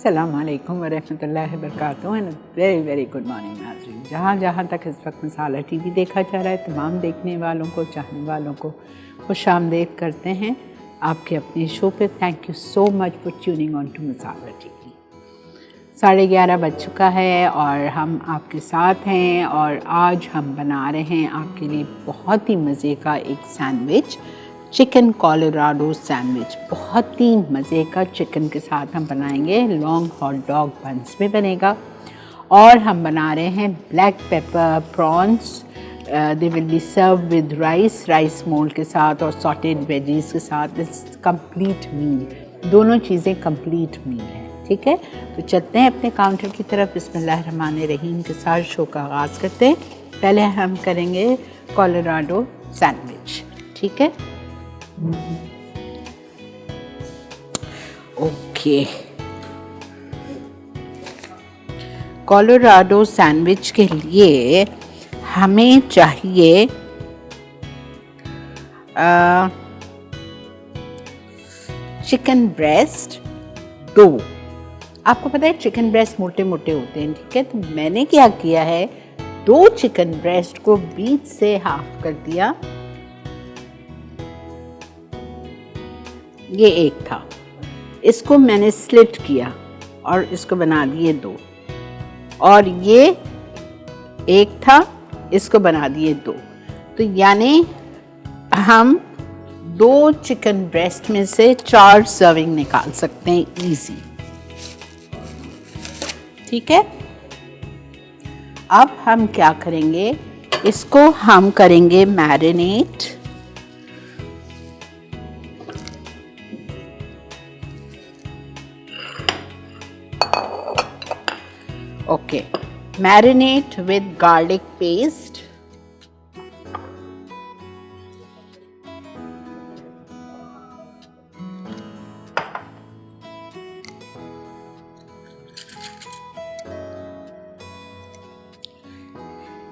अस्सलाम वालेकुम वरहमतुल्लाहि वबरकातुहू and very very good morning नाज़रीन। जहाँ जहाँ तक इस वक्त मसाला टीवी देखा जा रहा है, तमाम देखने वालों को, चाहने वालों को खुशामदीद करते हैं आपके अपने शो पे। Thank you so much for tuning on to Masala TV. 11:30 बज चुका है और हम आपके साथ हैं और आज हम बना रहे हैं आपके लिए बहुत ही मज़े का एक सैंडविच, चिकन कोलोराडो सैंडविच। बहुत ही मज़े का चिकन के साथ हम बनाएंगे, लॉन्ग हॉट डॉग बंस में बनेगा। और हम बना रहे हैं black pepper prawns. They will be serve with rice mould के साथ और सॉटेड वेजीज के साथ। इट्स कंप्लीट मील, दोनों चीज़ें कंप्लीट मील हैं। ठीक है, तो चलते हैं अपने काउंटर की तरफ। बिस्मिल्लाहिर्रहमानिर्रहीम के साथ शो का आगाज़ करते हैं। पहले हम करेंगे कोलोराडो सैंडविच। ठीक है, ओके। कोलोराडो सैंडविच के लिए हमें चाहिए चिकन ब्रेस्ट 2। आपको पता है चिकन ब्रेस्ट मोटे मोटे होते हैं, ठीक है। तो मैंने क्या किया है, 2 चिकन ब्रेस्ट को बीच से हाफ कर दिया। ये एक था, इसको मैंने स्लिट किया और इसको बना दिए 2। और ये एक था, इसको बना दिए 2। तो यानी हम 2 चिकन ब्रेस्ट में से 4 सर्विंग निकाल सकते हैं इजी। ठीक है, अब हम क्या करेंगे, इसको हम करेंगे marinate. Okay, marinate with garlic paste,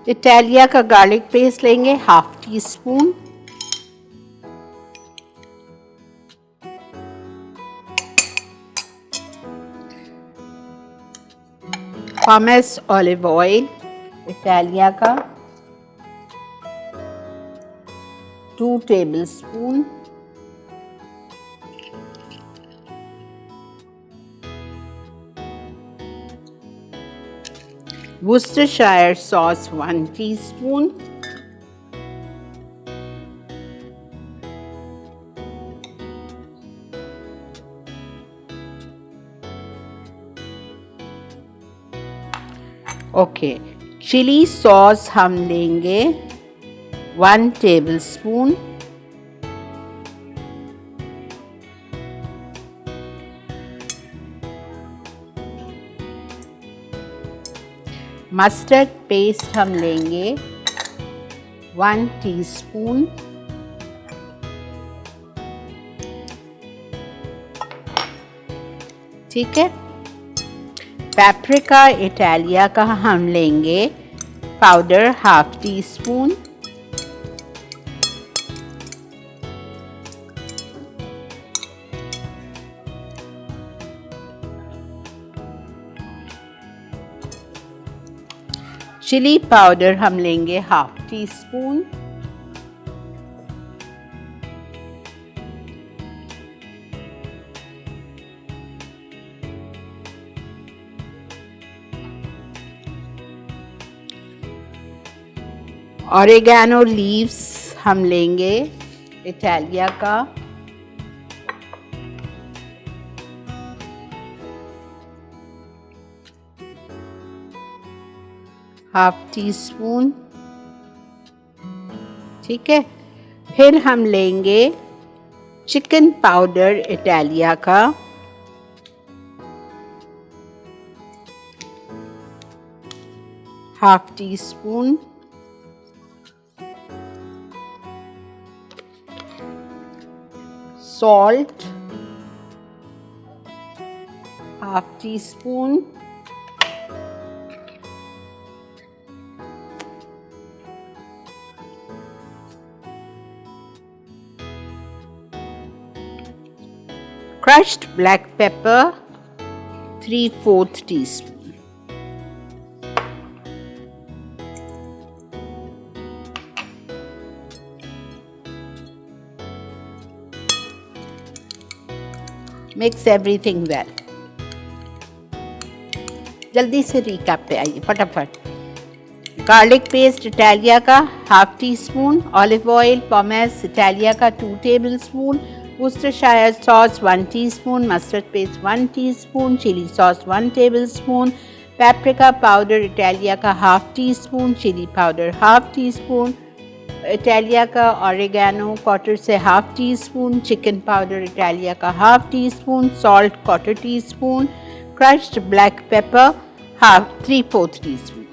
Italia का गार्लिक पेस्ट लेंगे ½ teaspoon, pomace olive oil Italia का 2 tablespoon, Worcestershire sauce 1 teaspoon, okay. Chilli sauce हम लेंगे 1 टेबलस्पून, मस्टर्ड पेस्ट हम लेंगे 1 टीस्पून, ठीक है। पेपरिका इटालिया का हम लेंगे पाउडर ½ टीस्पून, चिली पाउडर हम लेंगे ½ टीस्पून, ऑरिगेनो लीव्स हम लेंगे इटालिया का ½ टीस्पून, ठीक है। फिर हम लेंगे चिकन पाउडर इटालिया का ½ teaspoon, salt ½ teaspoon, crushed black pepper 3/4 teaspoon. Mix everything well. जल्दी से रिकैप पे आइए फटाफट। गार्लिक पेस्ट इटालिया का ½ teaspoon, olive oil pomace Italia का 2 tablespoon, Worcestershire sauce 1 teaspoon, mustard paste 1 teaspoon, chilli sauce 1 tablespoon, paprika powder Italia का ½ teaspoon, chilli powder ½ teaspoon, Italia का oregano 1/4 से ½ टीस्पून, चिकन पाउडर इटालिया का ½ teaspoon, salt 1/4 teaspoon, crushed black pepper 3/4 teaspoon.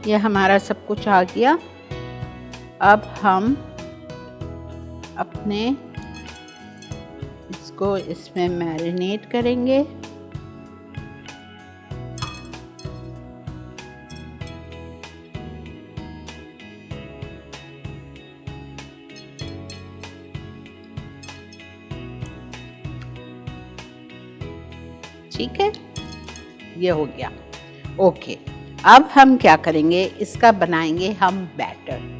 ये हमारा सब कुछ आ गया। अब हम अपने इसको इसमें मैरिनेट करेंगे। ठीक है, ये हो गया। ओके, अब हम क्या करेंगे, इसका बनाएंगे हम बैटर।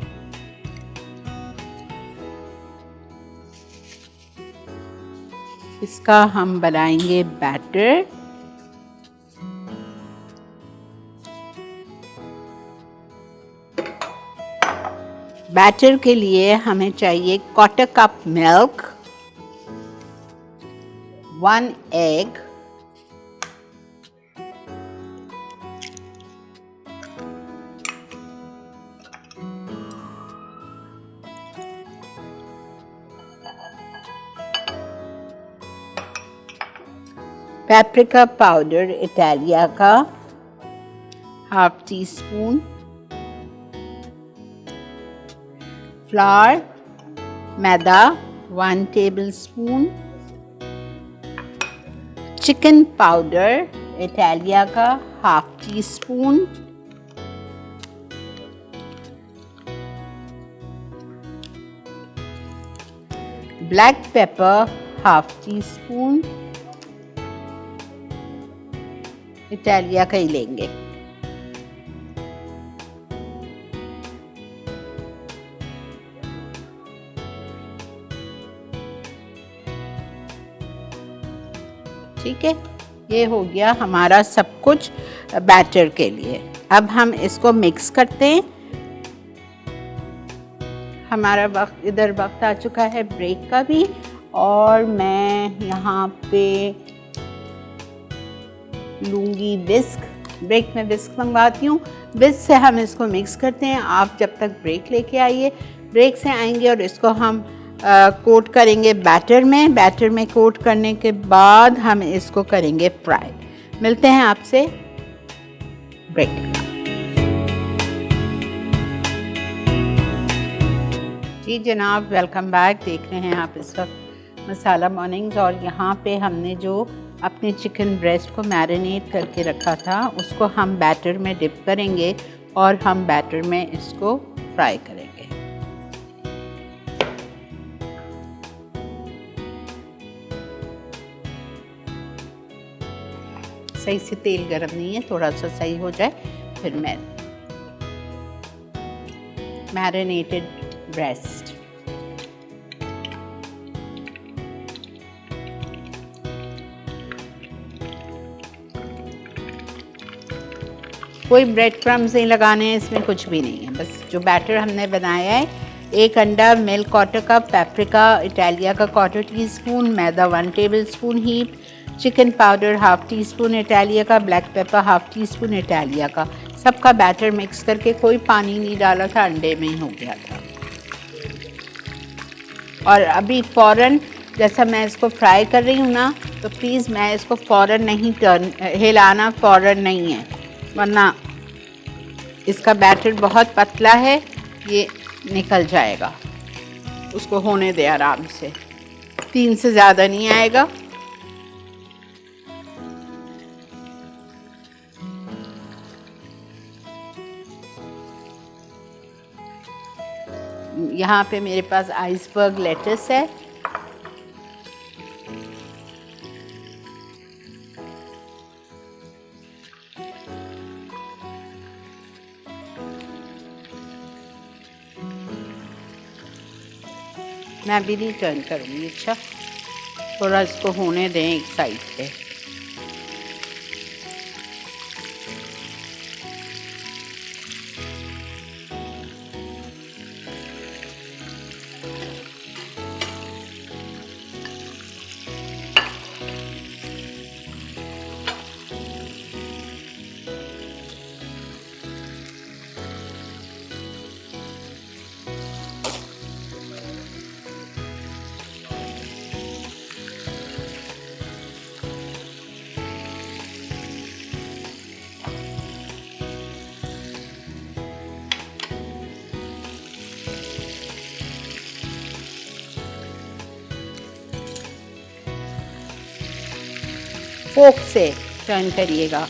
इसका हम बनाएंगे बैटर। बैटर के लिए हमें चाहिए 1/4 cup milk, 1 egg, paprika powder Italia का ½ टीस्पून, फ्लावर मैदा 1 टेबलस्पून, चिकन पाउडर इटालिया का ½ teaspoon, black pepper ½ teaspoon, Italia का ही लेंगे, ठीक है। ये हो गया हमारा सब कुछ बैटर के लिए। अब हम इसको मिक्स करते हैं। हमारा वक्त आ चुका है ब्रेक का भी, और मैं यहाँ पे लूँगी विस्क। ब्रेक में विस्क मंगवाती हूँ, विस्क से हम इसको मिक्स करते हैं। आप जब तक ब्रेक लेके आइए। ब्रेक से आएंगे और इसको हम कोट करेंगे बैटर में। बैटर में कोट करने के बाद हम इसको करेंगे फ्राई। मिलते हैं आपसे ब्रेक। जी जनाब, वेलकम बैक। देख रहे हैं आप इस वक्त मसाला मॉर्निंग्स, और यहाँ पे हमने जो अपने चिकन ब्रेस्ट को मैरिनेट करके रखा था उसको हम बैटर में डिप करेंगे और हम बैटर में इसको फ्राई करेंगे। सही से तेल गरम नहीं है, थोड़ा सा सही हो जाए फिर मैं मैरिनेटेड ब्रेस्ट। कोई ब्रेड क्रम्स नहीं लगाने हैं, इसमें कुछ भी नहीं है। बस जो बैटर हमने बनाया है, 1 अंडा, मिल्क 1/4 कप, पेपरिका इटालिया का 1/4 टीस्पून, मैदा 1 tablespoon heap, chicken powder ½ teaspoon Italia का, ब्लैक पेपर ½ टीस्पून इटालिया का। सबका बैटर मिक्स करके, कोई पानी नहीं डाला था, अंडे में ही हो गया था। और अभी फ़ौरन जैसा मैं इसको फ्राई कर रही हूँ ना, तो प्लीज़ मैं इसको फ़ौरन नहीं हिलाना फ़ौरन नहीं है, वरना इसका बैटर बहुत पतला है, ये निकल जाएगा। उसको होने दे आराम से, 3 से ज़्यादा नहीं आएगा। यहाँ पे मेरे पास आइसबर्ग लेटस है, मैं अभी नहीं टर्न करूँगी। अच्छा, थोड़ा इसको होने दें एक साइड पे। फोक से टर्न करिएगा।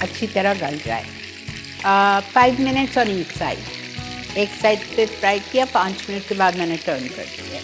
अच्छी तरह गल जाए। 5 मिनट्स ऑन ईच साइड। एक साइड पे फ्राई किया, 5 मिनट के बाद मैंने टर्न कर दिया।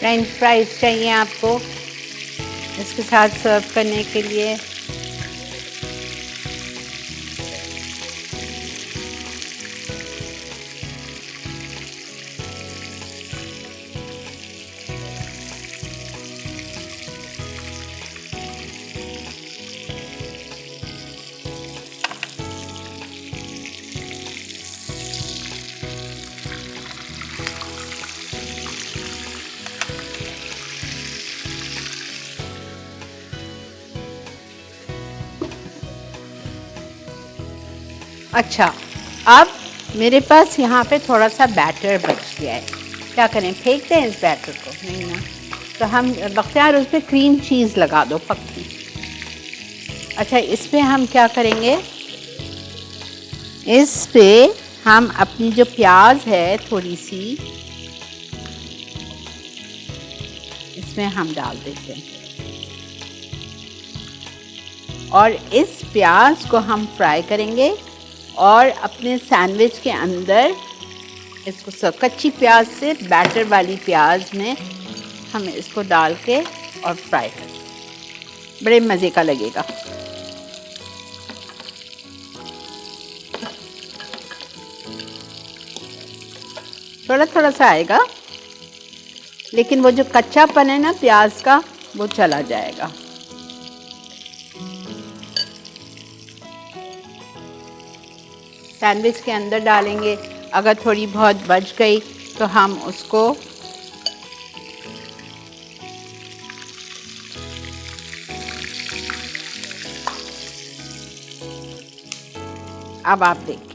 फ्रेंच फ्राइज चाहिए आपको इसके साथ सर्व करने के लिए। अच्छा, अब मेरे पास यहाँ पे थोड़ा सा बैटर बच गया है। क्या करें, फेंक दें इस बैटर को? नहीं ना, तो हम बख्तियार उस पर क्रीम चीज़ लगा दो पक्की। अच्छा, इस पे हम क्या करेंगे, इस पे हम अपनी जो प्याज है थोड़ी सी इसमें हम डाल देते हैं और इस प्याज को हम फ्राई करेंगे और अपने सैंडविच के अंदर इसको कच्ची प्याज से बैटर वाली प्याज में हम इसको डाल के और फ्राई करें। बड़े मज़े का लगेगा। थोड़ा थोड़ा सा आएगा लेकिन वो जो कच्चापन है ना प्याज का वो चला जाएगा। सैंडविच के अंदर डालेंगे। अगर थोड़ी बहुत बच गई तो हम उसको अब आप देखिए।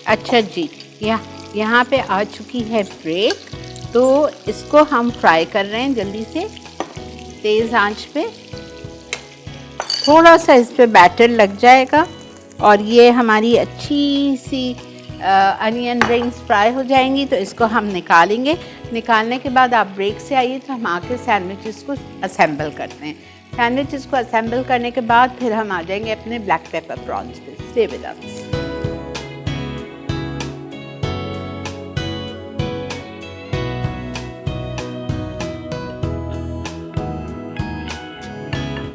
अच्छा जी, यहाँ पे आ चुकी है ब्रेक तो इसको हम फ्राई कर रहे हैं जल्दी से तेज़ आंच पे। थोड़ा सा इस पे बैटर लग जाएगा और ये हमारी अच्छी सी अनियन रिंग्स फ्राई हो जाएंगी, तो इसको हम निकालेंगे। निकालने के बाद आप ब्रेक से आइए तो हम आके सैंडविचेस को असेंबल करते हैं। सैंडविचेस को असेंबल करने के बाद फिर हम आ जाएंगे अपने ब्लैक पेपर प्रॉन्स पे। Stay with us.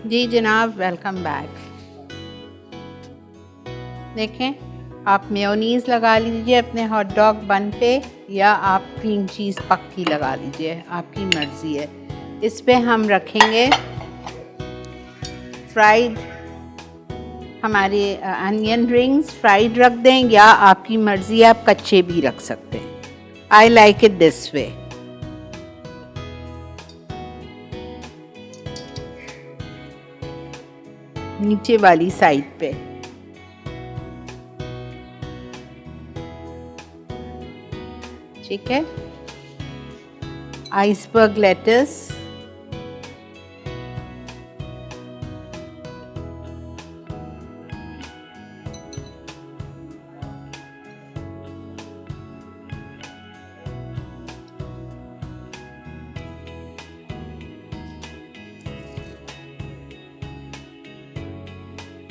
जी जनाब, वेलकम बैक। देखें, आप मेयोनीज़ लगा लीजिए अपने हॉट डॉग बन पे, या आप क्रीम चीज़ पक्की लगा लीजिए, आपकी मर्ज़ी है। इस पे हम रखेंगे फ्राइड हमारे अनियन रिंग्स। फ्राइड रख दें या आपकी मर्ज़ी, आप कच्चे भी रख सकते हैं। I like it this way. नीचे वाली साइड पे ठीक है। Iceberg lettuce,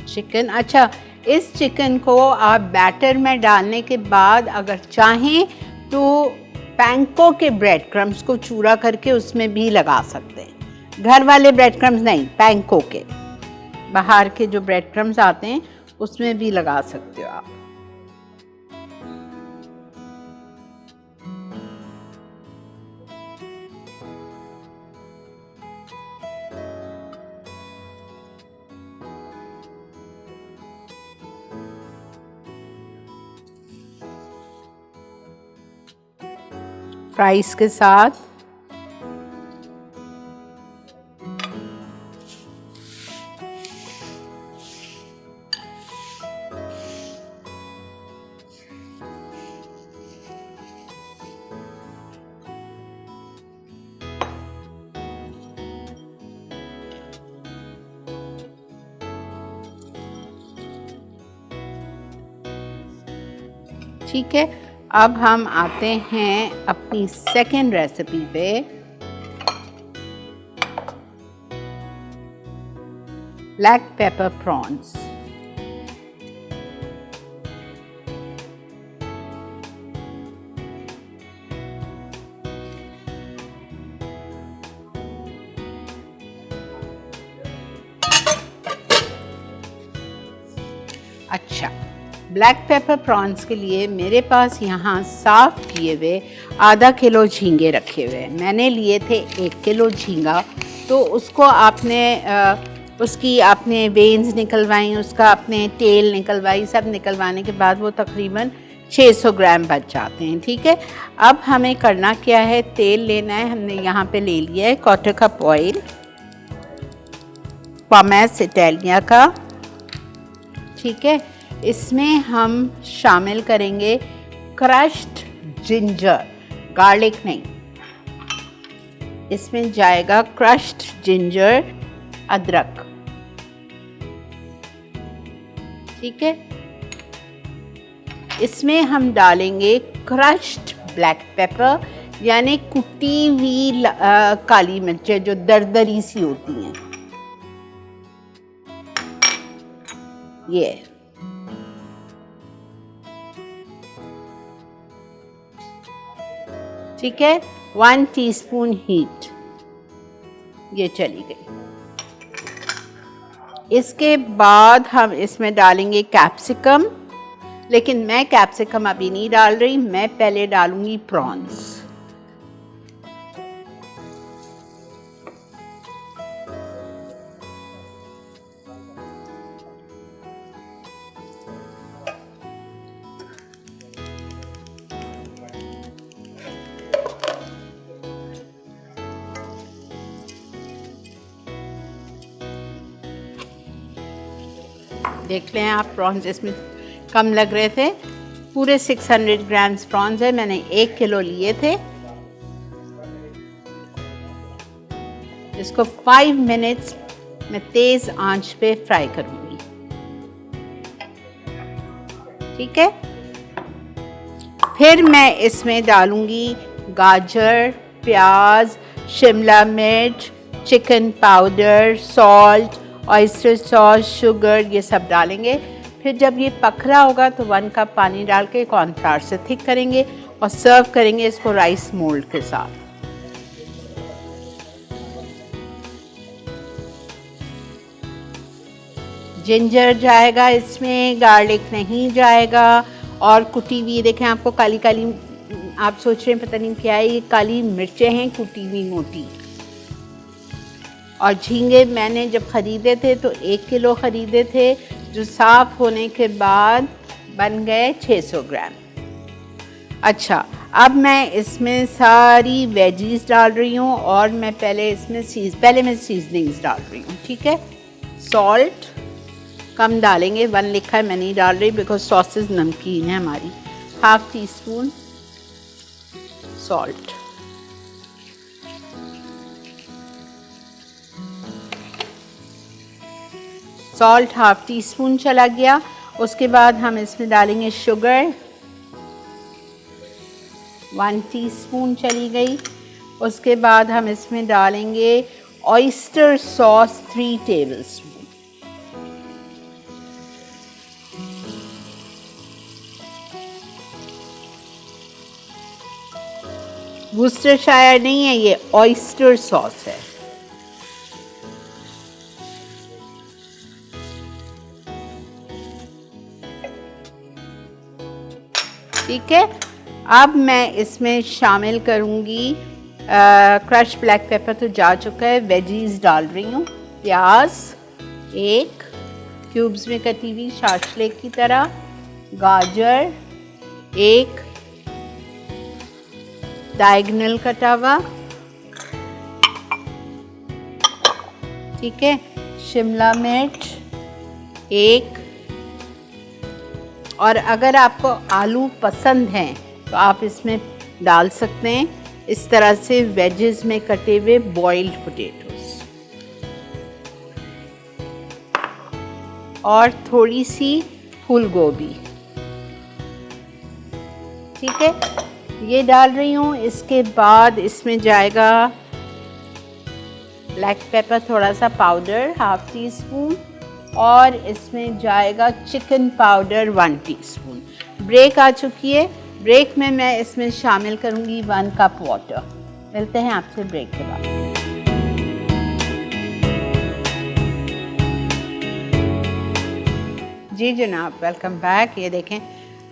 chicken. अच्छा, इस चिकन को आप बैटर में डालने के बाद अगर चाहें तो पैंको के ब्रेड क्रम्स को चूरा करके उसमें भी लगा सकते हैं। घर वाले ब्रेड क्रम्स नहीं, पैंको के, बाहर के जो ब्रेड क्रम्स आते हैं उसमें भी लगा सकते हो आप। फ्राइज के साथ ठीक है। अब हम आते हैं अपनी सेकेंड रेसिपी पे। Black pepper prawns. अच्छा, ब्लैक पेपर प्रॉन्स के लिए मेरे पास यहाँ साफ़ किए हुए आधा किलो झींगे रखे हुए हैं। मैंने लिए थे 1 किलो झींगा, तो उसको उसकी आपने वेन्स निकलवाई, उसका आपने टेल निकलवाई, सब निकलवाने के बाद वो तकरीबन 600 ग्राम बच जाते हैं। ठीक है, अब हमें करना क्या है, तेल लेना है। हमने यहाँ पे ले लिया है 1/4 कप ऑयल, पॉमेस इटालिया का। ठीक है, इसमें हम शामिल करेंगे क्रश्ड जिंजर, गार्लिक नहीं, इसमें जाएगा क्रश्ड जिंजर, अदरक। ठीक है, इसमें हम डालेंगे क्रश्ड ब्लैक पेपर, यानी कुटी हुई काली मिर्चें जो दरदरी सी होती हैं, ये। ठीक है, 1 टीस्पून हीट, ये चली गई। इसके बाद हम इसमें डालेंगे कैप्सिकम, लेकिन मैं कैप्सिकम अभी नहीं डाल रही, मैं पहले डालूंगी प्रॉन्स। देख लें आप, प्रॉन्स इसमें कम लग रहे थे। पूरे 600 ग्राम्स प्रॉन्स है, मैंने 1 किलो लिए थे। इसको 5 मिनट्स मैं तेज़ आंच पे फ्राई करूँगी। ठीक है, फिर मैं इसमें डालूँगी गाजर, प्याज, शिमला मिर्च, chicken powder, salt, oyster sauce, sugar, ये सब डालेंगे। फिर जब ये पक रहा होगा तो 1 कप पानी डाल के कॉर्नफ्लावर से थिक करेंगे और सर्व करेंगे इसको राइस मोल्ड के साथ। जिंजर जाएगा इसमें, गार्लिक नहीं जाएगा। और कुटी हुई, देखें आपको काली काली, आप सोच रहे हैं पता नहीं क्या है, ये काली मिर्चें हैं कुटी हुई मोटी। और झींगे मैंने जब ख़रीदे थे तो 1 किलो ख़रीदे थे, जो साफ़ होने के बाद बन गए 600 ग्राम। अच्छा, अब मैं इसमें सारी वेजीज डाल रही हूँ और मैं पहले मैं सीजनिंग्स डाल रही हूँ। ठीक है, सॉल्ट कम डालेंगे, 1 लिखा है, मैं नहीं डाल रही बिकॉज सॉसेस नमकीन है हमारी। 1/2 टीस्पून सॉल्ट, सॉल्ट 1/2 टीस्पून चला गया। उसके बाद हम इसमें डालेंगे शुगर, 1 टीस्पून चली गई। उसके बाद हम इसमें डालेंगे ऑयस्टर सॉस 3 टेबलस्पून। वुस्टरशायर नहीं है, ये ऑयस्टर सॉस है। ठीक है, अब मैं इसमें शामिल करूंगी क्रश ब्लैक पेपर तो जा चुका है, वेजीज डाल रही हूँ। प्याज 1 क्यूब्स में कटी हुई शाशले की तरह, गाजर 1 डायगोनल कटा हुआ, ठीक है, शिमला मिर्च 1। और अगर आपको आलू पसंद हैं तो आप इसमें डाल सकते हैं, इस तरह से वेजेस में कटे हुए बॉइल्ड पोटैटोस, और थोड़ी सी फूल गोभी। ठीक है, ये डाल रही हूँ। इसके बाद इसमें जाएगा ब्लैक पेपर थोड़ा सा पाउडर 1/2 टीस्पून, और इसमें जाएगा चिकन पाउडर 1 टीस्पून। ब्रेक आ चुकी है, ब्रेक में मैं इसमें शामिल करूँगी 1 कप वाटर। मिलते हैं आपसे ब्रेक के बाद। जी जनाब, वेलकम बैक। ये देखें,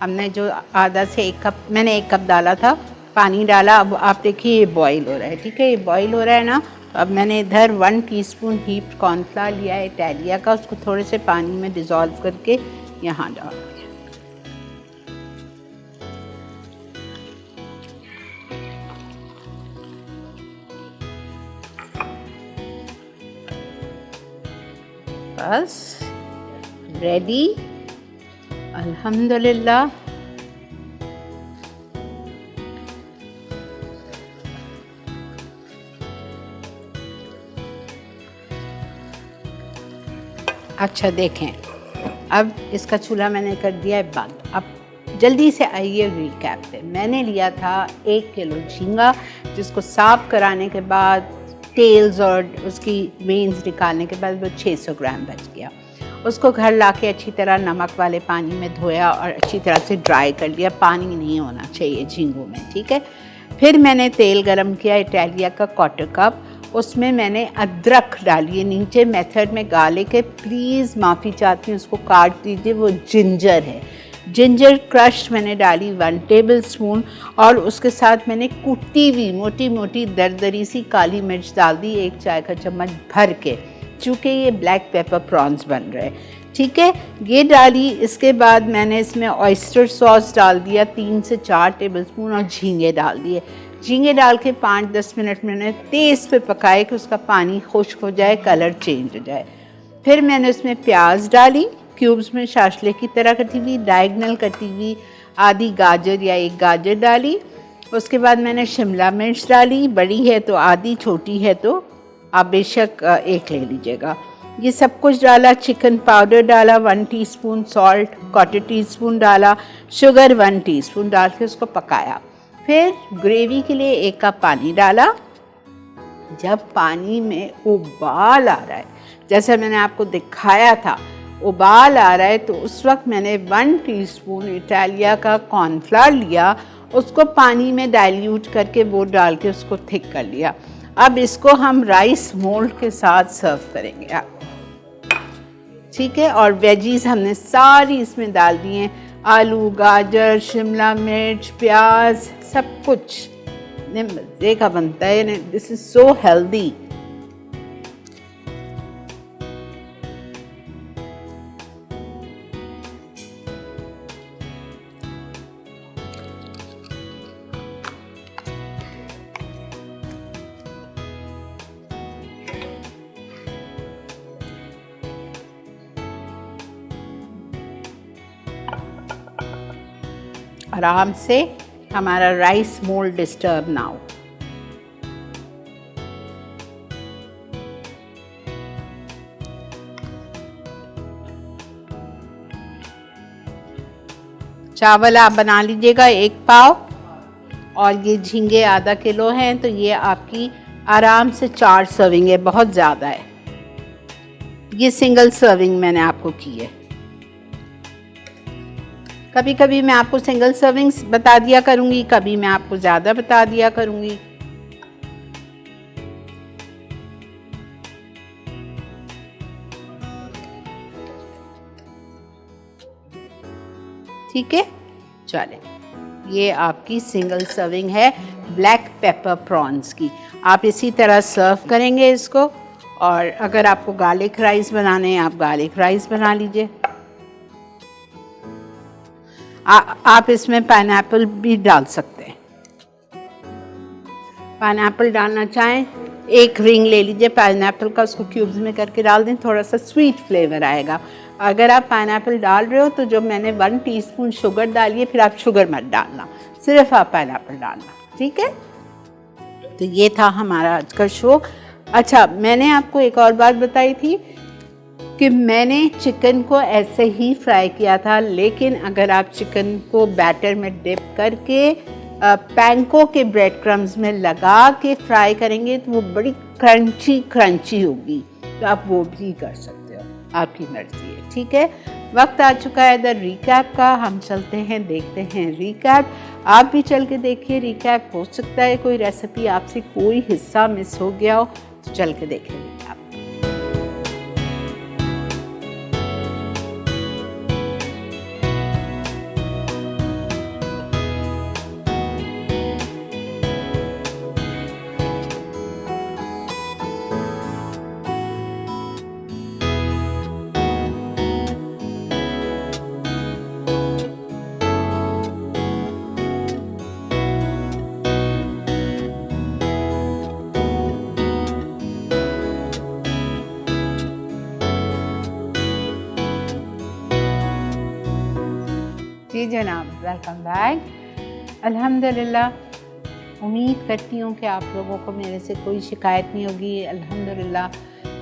हमने जो आधा से 1 कप, मैंने 1 कप डाला था, पानी डाला। अब आप देखिए ये बॉईल हो रहा है। ठीक है, ये बॉईल हो रहा है ना। अब मैंने इधर 1 टीस्पून हीप्ड कॉर्नफ्लावर लिया है इटालिया का, उसको थोड़े से पानी में डिज़ोल्व करके यहाँ डाल दिया। बस रेडी, अल्हम्दुलिल्लाह। अच्छा देखें, अब इसका चूल्हा मैंने कर दिया है बंद। अब जल्दी से आइए रिकैप पे। मैंने लिया था 1 किलो झींगा, जिसको साफ़ कराने के बाद टेल्स और उसकी वेन्स निकालने के बाद वो 600 ग्राम बच गया। उसको घर लाके अच्छी तरह नमक वाले पानी में धोया और अच्छी तरह से ड्राई कर लिया। पानी नहीं होना चाहिए झींगों में। ठीक है, फिर मैंने तेल गरम किया इटालिया का 1/4 कप, उसमें मैंने अदरक डाली है। नीचे मेथड में गार्लिक है, प्लीज़ माफ़ी चाहती हूँ, उसको काट दीजिए। वो जिंजर है, जिंजर क्रश मैंने डाली 1 टेबलस्पून, और उसके साथ मैंने कुटी हुई मोटी मोटी दरदरी सी काली मिर्च डाल दी 1 चाय का चम्मच भर के, चूँकि ये ब्लैक पेपर प्रॉन्स बन रहे हैं। ठीक है, ये डाली। इसके बाद मैंने इसमें ऑयस्टर सॉस डाल दिया 3 से 4 टेबलस्पून, और झींगे डाल दिए। झींगे डाल के 5-10 मिनट मैंने तेज़ पे पकाए कि उसका पानी खुश्क हो जाए, कलर चेंज हो जाए। फिर मैंने उसमें प्याज डाली, क्यूब्स में शाशले की तरह कटी हुई, डायगोनल कटी हुई आधी गाजर या 1 गाजर डाली। उसके बाद मैंने शिमला मिर्च डाली, बड़ी है तो आधी, छोटी है तो आप बेशक एक ले लीजिएगा। ये सब कुछ डाला, चिकन पाउडर डाला 1 टीस्पून, सॉल्ट 1/4 टीस्पून डाला, शुगर 1 टीस्पून डाल के उसको पकाया। फिर ग्रेवी के लिए 1 कप पानी डाला। जब पानी में उबाल आ रहा है, जैसे मैंने आपको दिखाया था, उबाल आ रहा है, तो उस वक्त मैंने 1 टीस्पून इटालिया का कॉर्नफ्लावर लिया, उसको पानी में डाइल्यूट करके वो डाल के उसको थिक कर लिया। अब इसको हम राइस मोल्ड के साथ सर्व करेंगे आप, ठीक है। और वेजीज हमने सारी इसमें डाल दी हैं, आलू, गाजर, शिमला मिर्च, प्याज, सब कुछ मज़े का बनता है। This is so healthy. आराम से हमारा राइस मोल्ड डिस्टर्ब ना हो। चावल आप बना लीजिएगा 1 पाव, और ये झींगे आधा किलो हैं, तो ये आपकी आराम से 4 सर्विंग है, बहुत ज़्यादा है। ये सिंगल सर्विंग मैंने आपको की है। कभी कभी मैं आपको सिंगल सर्विंग्स बता दिया करूँगी, कभी मैं आपको ज़्यादा बता दिया करूँगी। ठीक है, चले, ये आपकी सिंगल सर्विंग है ब्लैक पेपर प्रॉन्स की। आप इसी तरह सर्व करेंगे इसको। और अगर आपको गार्लिक राइस बनाने हैं, आप गार्लिक राइस बना लीजिए। आप इसमें पाइनएप्पल भी डाल सकते हैं। पाइनएप्पल डालना चाहें, 1 रिंग ले लीजिए पाइनएप्पल का, उसको क्यूब्स में करके डाल दें, थोड़ा सा स्वीट फ्लेवर आएगा। अगर आप पाइनएप्पल डाल रहे हो तो जो मैंने 1 टीस्पून शुगर डाली है, फिर आप शुगर मत डालना, सिर्फ आप पाइनएप्पल डालना, ठीक है। तो ये था हमारा आज का शो। अच्छा, मैंने आपको एक और बात बताई थी कि मैंने चिकन को ऐसे ही फ्राई किया था, लेकिन अगर आप चिकन को बैटर में डिप करके पैंको के ब्रेड क्रम्स में लगा के फ्राई करेंगे तो वो बड़ी क्रंची होगी, तो आप वो भी कर सकते हो, आपकी मर्जी है, ठीक है। वक्त आ चुका है द रिकैप का, हम चलते हैं, देखते हैं रिकैप। आप भी चल के देखिए रिकैप, हो सकता है कोई रेसिपी आपसे कोई हिस्सा मिस हो गया हो, तो चल के देखें रिकैप। जी जनाब, वेलकम बैक। अल्हम्दुलिल्लाह, उम्मीद करती हूँ कि आप लोगों को मेरे से कोई शिकायत नहीं होगी। अल्हम्दुलिल्लाह,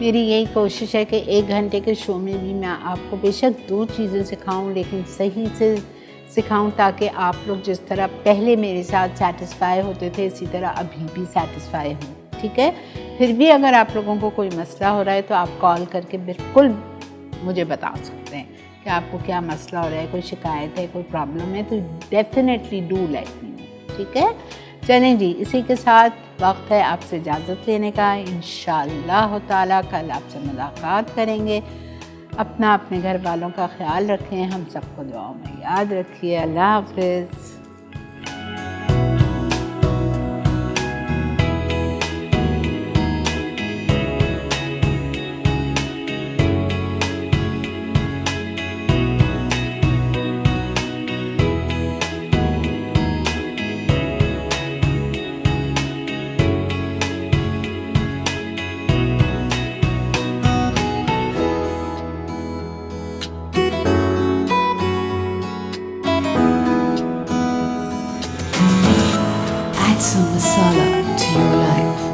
मेरी यही कोशिश है कि 1 घंटे के शो में भी मैं आपको बेशक 2 चीज़ें सिखाऊं, लेकिन सही से सिखाऊं, ताकि आप लोग जिस तरह पहले मेरे साथ सेटिस्फाई होते थे, इसी तरह अभी भी सेटिस्फाई हों, ठीक है। फिर भी अगर आप लोगों को कोई मसला हो रहा है तो आप कॉल करके बिल्कुल मुझे बता सकते हैं कि आपको क्या मसला हो रहा है, कोई शिकायत है, कोई प्रॉब्लम है, तो definitely do let me know, ठीक है। चलें जी, इसी के साथ वक्त है आपसे इजाज़त लेने का। इंशाअल्लाह ताला कल आपसे मुलाकात करेंगे। अपना, अपने घर वालों का ख्याल रखें, हम सबको दुआओं में याद रखिए। अल्लाह हाफ़िज़। Add some masala to your life.